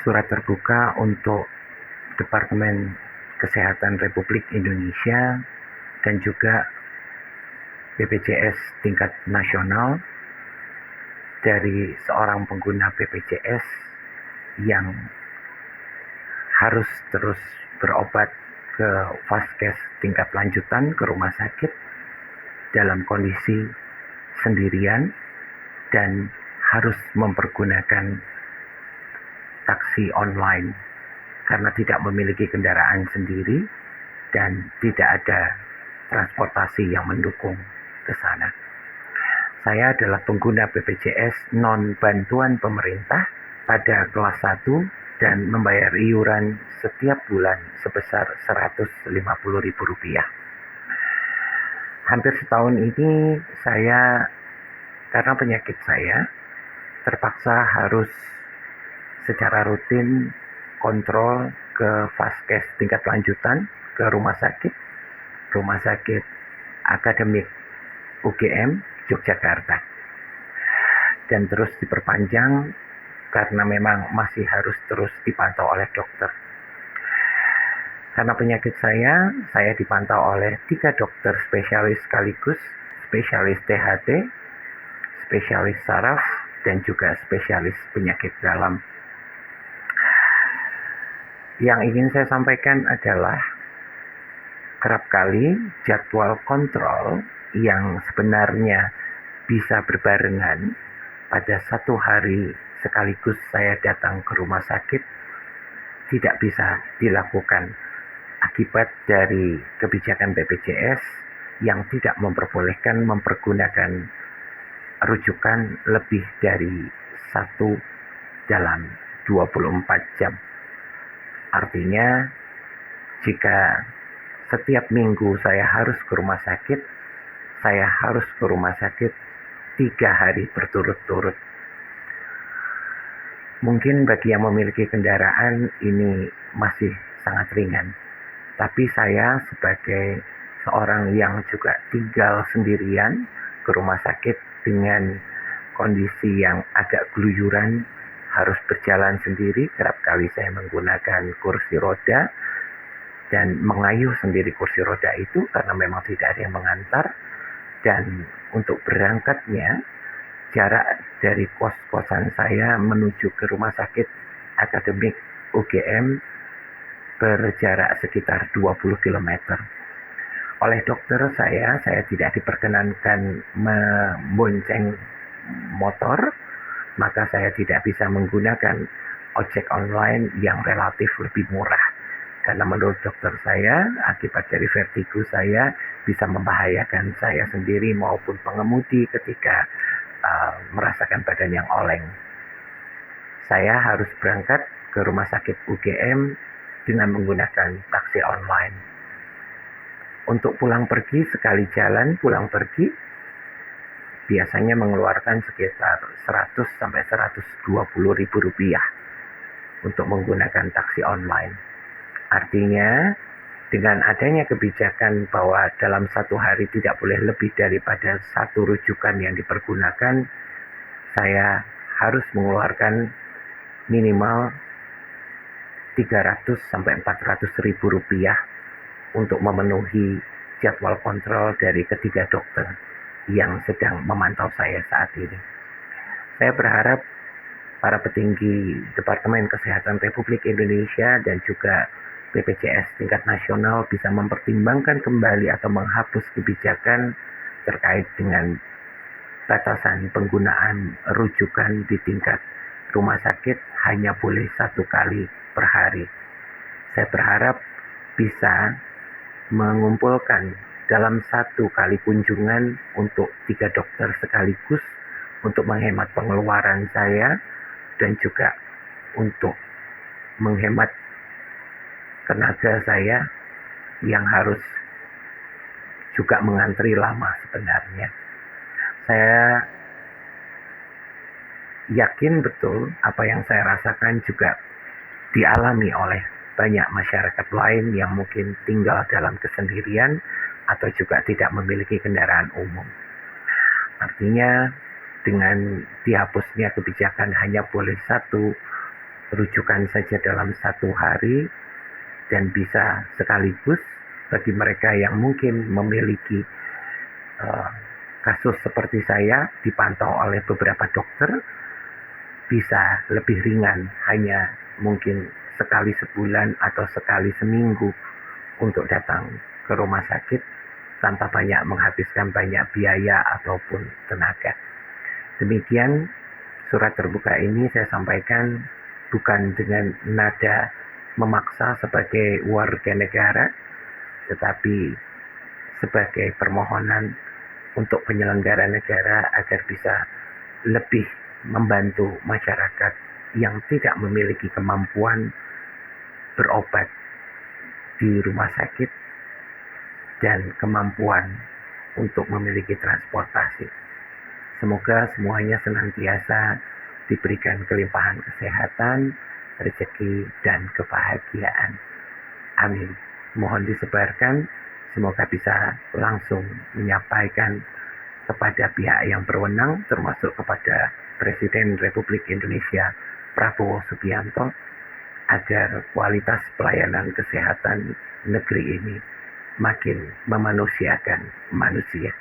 surat terbuka untuk Departemen Kesehatan Republik Indonesia dan juga BPJS tingkat nasional dari seorang pengguna BPJS yang harus terus berobat ke vaskes tingkat lanjutan, ke rumah sakit dalam kondisi sendirian dan harus mempergunakan taksi online karena tidak memiliki kendaraan sendiri dan tidak ada transportasi yang mendukung ke sana. Saya adalah pengguna BPJS non bantuan pemerintah pada kelas 1 dan membayar iuran setiap bulan sebesar Rp150.000. Hampir setahun ini saya, karena penyakit saya, terpaksa harus secara rutin kontrol ke vaskes tingkat lanjutan, ke rumah sakit akademik UGM Yogyakarta, dan terus diperpanjang karena memang masih harus terus dipantau oleh dokter. Karena penyakit saya dipantau oleh 3 dokter spesialis sekaligus, spesialis THT, spesialis saraf, dan juga spesialis penyakit dalam. Yang ingin saya sampaikan adalah kerap kali jadwal kontrol yang sebenarnya bisa berbarengan pada satu hari sekaligus saya datang ke rumah sakit tidak bisa dilakukan akibat dari kebijakan BPJS yang tidak memperbolehkan mempergunakan rujukan lebih dari 1 dalam 24 jam. Artinya, jika setiap minggu saya harus ke rumah sakit, saya harus ke rumah sakit 3 hari berturut-turut. Mungkin bagi yang memiliki kendaraan ini masih sangat ringan. Tapi saya sebagai seorang yang juga tinggal sendirian ke rumah sakit dengan kondisi yang agak keluyuran, harus berjalan sendiri, kerap kali saya menggunakan kursi roda dan mengayuh sendiri kursi roda itu karena memang tidak ada yang mengantar. Dan untuk berangkatnya, jarak dari kos-kosan saya menuju ke rumah sakit akademik UGM berjarak sekitar 20 km. Oleh dokter saya tidak diperkenankan membonceng motor, maka saya tidak bisa menggunakan ojek online yang relatif lebih murah. Karena menurut dokter saya, akibat dari vertigo saya bisa membahayakan saya sendiri maupun pengemudi ketika merasakan badan yang oleng. Saya harus berangkat ke rumah sakit UGM dengan menggunakan taksi online. Untuk pulang pergi, sekali jalan pulang pergi, biasanya mengeluarkan sekitar 100 sampai 120 ribu rupiah untuk menggunakan taksi online. Artinya, dengan adanya kebijakan bahwa dalam satu hari tidak boleh lebih daripada 1 rujukan yang dipergunakan, saya harus mengeluarkan minimal 300 sampai 400 ribu rupiah untuk memenuhi jadwal kontrol dari ketiga dokter yang sedang memantau saya saat ini. Saya berharap para petinggi Departemen Kesehatan Republik Indonesia dan juga BPJS tingkat nasional bisa mempertimbangkan kembali atau menghapus kebijakan terkait dengan batasan penggunaan rujukan di tingkat rumah sakit hanya boleh 1 kali per hari. Saya berharap bisa mengumpulkan dalam 1 kali kunjungan untuk 3 dokter sekaligus untuk menghemat pengeluaran saya dan juga untuk menghemat tenaga saya yang harus juga mengantri lama sebenarnya. Saya yakin betul apa yang saya rasakan juga dialami oleh banyak masyarakat lain yang mungkin tinggal dalam kesendirian atau juga tidak memiliki kendaraan umum. Artinya dengan dihapusnya kebijakan hanya boleh 1 rujukan saja dalam satu hari dan bisa sekaligus bagi mereka yang mungkin memiliki kasus seperti saya dipantau oleh beberapa dokter, bisa lebih ringan, hanya mungkin sekali sebulan atau sekali seminggu untuk datang ke rumah sakit tanpa banyak menghabiskan banyak biaya ataupun tenaga. Demikian surat terbuka ini saya sampaikan bukan dengan nada memaksa sebagai warga negara, tetapi sebagai permohonan untuk penyelenggara negara agar bisa lebih membantu masyarakat yang tidak memiliki kemampuan berobat di rumah sakit dan kemampuan untuk memiliki transportasi. Semoga semuanya senantiasa diberikan kelimpahan kesehatan, rezeki, dan kebahagiaan. Amin. Mohon disebarkan, semoga bisa langsung menyampaikan kepada pihak yang berwenang, termasuk kepada Presiden Republik Indonesia Prabowo Subianto, agar kualitas pelayanan kesehatan negeri ini makin memanusiakan manusia.